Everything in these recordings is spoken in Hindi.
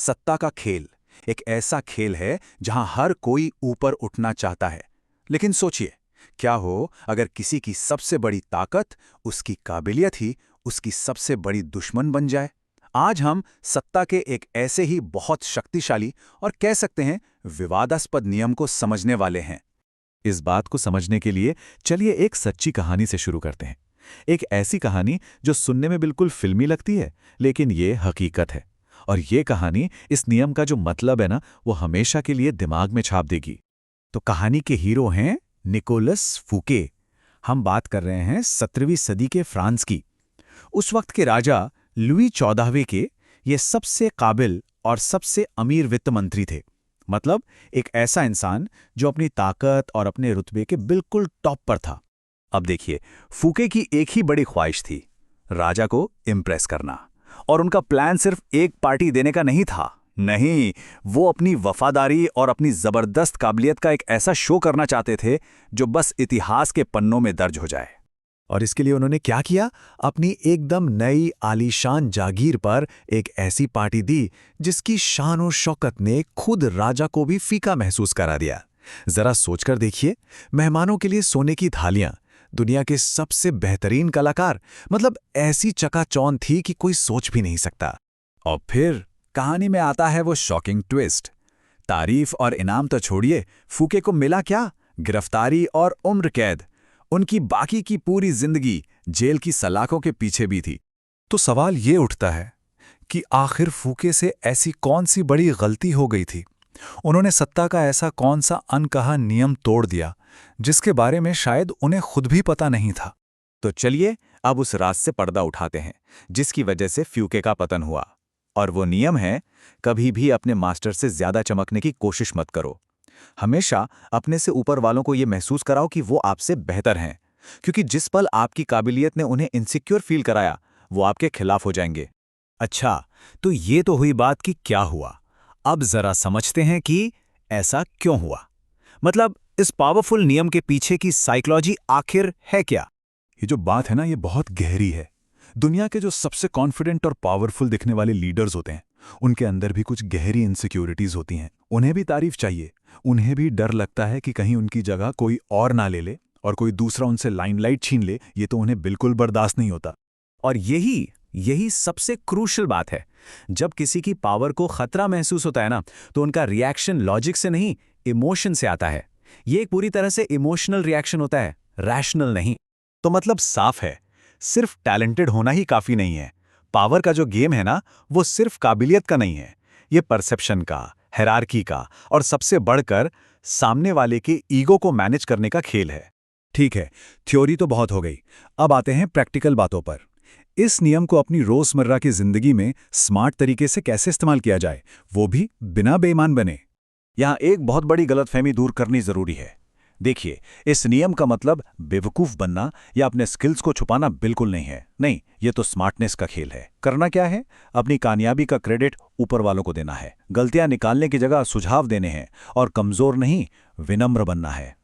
सत्ता का खेल एक ऐसा खेल है जहां हर कोई ऊपर उठना चाहता है। लेकिन सोचिए, क्या हो अगर किसी की सबसे बड़ी ताकत उसकी काबिलियत ही उसकी सबसे बड़ी दुश्मन बन जाए। आज हम सत्ता के एक ऐसे ही बहुत शक्तिशाली और कह सकते हैं विवादास्पद नियम को समझने वाले हैं। इस बात को समझने के लिए चलिए एक सच्ची कहानी से शुरू करते हैं। एक ऐसी कहानी जो सुनने में बिल्कुल फिल्मी लगती है, लेकिन ये हकीकत है। और ये कहानी इस नियम का जो मतलब है ना, वो हमेशा के लिए दिमाग में छाप देगी। तो कहानी के हीरो हैं निकोलस फूके। हम बात कर रहे हैं 17वीं सदी के फ्रांस की। उस वक्त के राजा लुई 14वें के ये सबसे काबिल और सबसे अमीर वित्त मंत्री थे। मतलब एक ऐसा इंसान जो अपनी ताकत और अपने रुतबे के बिल्कुल टॉप पर था। अब देखिए, फूके की एक ही बड़ी ख्वाहिश थी, राजा को इम्प्रेस करना। और उनका प्लान सिर्फ एक पार्टी देने का नहीं था। नहीं, वो अपनी वफादारी और अपनी जबरदस्त काबिलियत का एक ऐसा शो करना चाहते थे जो बस इतिहास के पन्नों में दर्ज हो जाए। और इसके लिए उन्होंने क्या किया? अपनी एकदम नई आलीशान जागीर पर एक ऐसी पार्टी दी जिसकी शान और शौकत ने खुद राजा को भी फीका महसूस करा दिया। जरा सोचकर देखिए, मेहमानों के लिए सोने की थालियां, दुनिया के सबसे बेहतरीन कलाकार, मतलब ऐसी चकाचौंध थी कि कोई सोच भी नहीं सकता। और फिर कहानी में आता है वो शॉकिंग ट्विस्ट। तारीफ और इनाम तो छोड़िए, फूके को मिला क्या? गिरफ्तारी और उम्र कैद। उनकी बाकी की पूरी जिंदगी जेल की सलाखों के पीछे भी थी। तो सवाल ये उठता है कि आखिर फूके से ऐसी कौन सी बड़ी गलती हो गई थी? उन्होंने सत्ता का ऐसा कौन सा अनकहा नियम तोड़ दिया जिसके बारे में शायद उन्हें खुद भी पता नहीं था? तो चलिए अब उस राज से पर्दा उठाते हैं जिसकी वजह से फ्यूके का पतन हुआ। और वो नियम है, कभी भी अपने मास्टर से ज्यादा चमकने की कोशिश मत करो। हमेशा अपने से ऊपर वालों को यह महसूस कराओ कि वो आपसे बेहतर हैं, क्योंकि जिस पल आपकी काबिलियत ने उन्हें इनसिक्योर फील कराया, वो आपके खिलाफ हो जाएंगे। अच्छा, तो ये तो हुई बात कि क्या हुआ। अब जरा समझते हैं कि ऐसा क्यों हुआ। मतलब इस पावरफुल नियम के पीछे की साइकोलॉजी आखिर है क्या? ये जो बात है ना, ये बहुत गहरी है। दुनिया के जो सबसे कॉन्फिडेंट और पावरफुल दिखने वाले लीडर्स होते हैं, उनके अंदर भी कुछ गहरी इनसिक्योरिटीज होती हैं। उन्हें भी तारीफ चाहिए, उन्हें भी डर लगता है कि कहीं उनकी जगह कोई और ना ले ले और कोई दूसरा उनसे लाइमलाइट छीन ले। ये तो उन्हें बिल्कुल बर्दाश्त नहीं होता। और यही सबसे क्रूशल बात है। जब किसी की पावर को खतरा महसूस होता है ना, तो उनका रिएक्शन लॉजिक से नहीं, इमोशन से आता है। ये एक पूरी तरह से इमोशनल रिएक्शन होता है, रैशनल नहीं। तो मतलब साफ है, सिर्फ टैलेंटेड होना ही काफी नहीं है। पावर का जो गेम है ना, वो सिर्फ काबिलियत का नहीं है। ये परसेप्शन का, हायरार्की का और सबसे बढ़कर सामने वाले के ईगो को मैनेज करने का खेल है। ठीक है, थ्योरी तो बहुत हो गई। अब आते हैं प्रैक्टिकल बातों पर। इस नियम को अपनी रोजमर्रा की जिंदगी में स्मार्ट तरीके से कैसे इस्तेमाल किया जाए, वो भी बिना बेईमान बने। यहाँ एक बहुत बड़ी गलतफहमी दूर करनी जरूरी है। देखिए, इस नियम का मतलब बेवकूफ बनना या अपने स्किल्स को छुपाना बिल्कुल नहीं है। नहीं, ये तो स्मार्टनेस का खेल है। करना क्या है? अपनी कामयाबी का क्रेडिट ऊपर वालों को देना है, गलतियां निकालने की जगह सुझाव देने हैं, और कमजोर नहीं, विनम्र बनना है।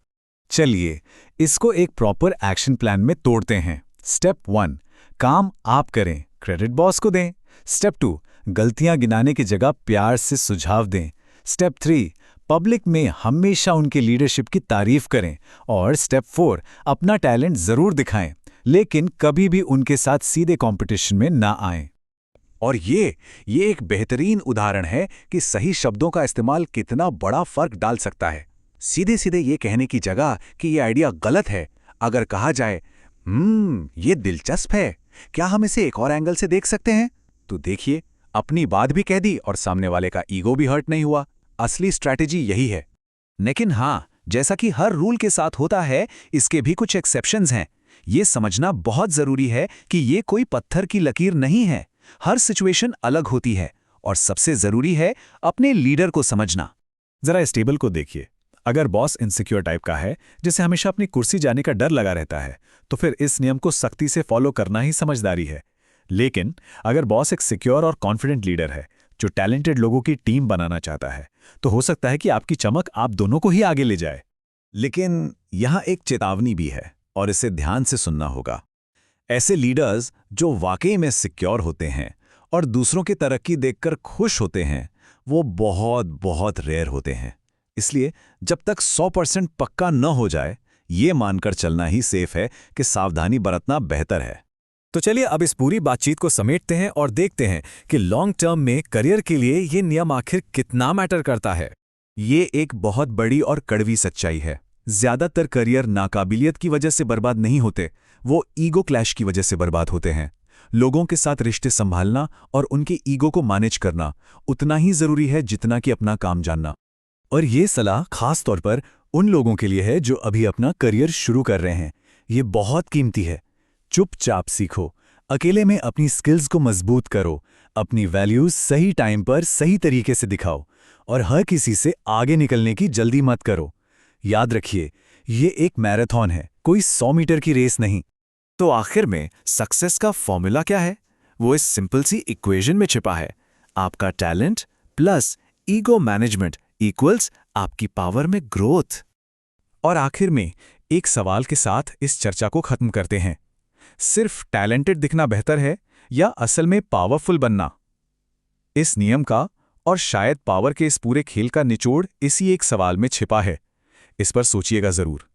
चलिए इसको एक प्रॉपर एक्शन प्लान में तोड़ते हैं। स्टेप 1, काम आप करें, क्रेडिट बॉस को दें। स्टेप 2, गलतियां गिनाने की जगह प्यार से सुझाव दें। स्टेप 3, पब्लिक में हमेशा उनकी लीडरशिप की तारीफ करें। और स्टेप 4, अपना टैलेंट जरूर दिखाएं, लेकिन कभी भी उनके साथ सीधे कंपटीशन में ना आएं। और ये एक बेहतरीन उदाहरण है कि सही शब्दों का इस्तेमाल कितना बड़ा फर्क डाल सकता है। सीधे सीधे ये कहने की जगह कि ये आइडिया गलत है, अगर कहा जाए ये दिलचस्प है, क्या हम इसे एक और एंगल से देख सकते हैं, तो देखिए, अपनी बात भी कह दी और सामने वाले का ईगो भी हर्ट नहीं हुआ। असली स्ट्रैटेजी यही है। लेकिन हाँ, जैसा कि हर रूल के साथ होता है, इसके भी कुछ एक्सेप्शंस हैं। ये समझना बहुत जरूरी है कि ये कोई पत्थर की लकीर नहीं है। हर सिचुएशन अलग होती है, और सबसे जरूरी है अपने लीडर को समझना। जरा इस टेबल को देखिए। अगर बॉस इनसिक्योर टाइप का है, जिसे हमेशा अपनी कुर्सी जाने का डर लगा रहता है, तो फिर इस नियम को सख्ती से फॉलो करना ही समझदारी है। लेकिन अगर बॉस एक सिक्योर और कॉन्फिडेंट लीडर है जो टैलेंटेड लोगों की टीम बनाना चाहता है, तो हो सकता है कि आपकी चमक आप दोनों को ही आगे ले जाए। लेकिन यहाँ एक चेतावनी भी है, और इसे ध्यान से सुनना होगा। ऐसे लीडर्स जो वाकई में सिक्योर होते हैं और दूसरों की तरक्की देखकर खुश होते हैं, वो बहुत बहुत रेयर होते हैं। इसलिए जब तक 100% पक्का न हो जाए, ये मानकर चलना ही सेफ है कि सावधानी बरतना बेहतर है। तो चलिए अब इस पूरी बातचीत को समेटते हैं और देखते हैं कि लॉन्ग टर्म में करियर के लिए ये नियम आखिर कितना मैटर करता है। ये एक बहुत बड़ी और कड़वी सच्चाई है। ज्यादातर करियर नाकाबिलियत की वजह से बर्बाद नहीं होते, वो ईगो क्लैश की वजह से बर्बाद होते हैं। लोगों के साथ रिश्ते संभालना और उनके ईगो को मैनेज करना उतना ही जरूरी है जितना कि अपना काम जानना। और ये सलाह खास तौर पर उन लोगों के लिए है जो अभी अपना करियर शुरू कर रहे हैं। ये बहुत कीमती है। चुपचाप सीखो, अकेले में अपनी स्किल्स को मजबूत करो, अपनी वैल्यूज सही टाइम पर सही तरीके से दिखाओ और हर किसी से आगे निकलने की जल्दी मत करो। याद रखिए, ये एक मैराथन है, कोई 100 मीटर की रेस नहीं। तो आखिर में सक्सेस का फॉर्मूला क्या है? वो इस सिंपल सी इक्वेशन में छिपा है। आपका talent plus ego management equals आपकी पावर में ग्रोथ। और आखिर में एक सवाल के साथ इस चर्चा को खत्म करते हैं। सिर्फ टैलेंटेड दिखना बेहतर है या असल में पावरफुल बनना? इस नियम का और शायद पावर के इस पूरे खेल का निचोड़ इसी एक सवाल में छिपा है। इस पर सोचिएगा जरूर।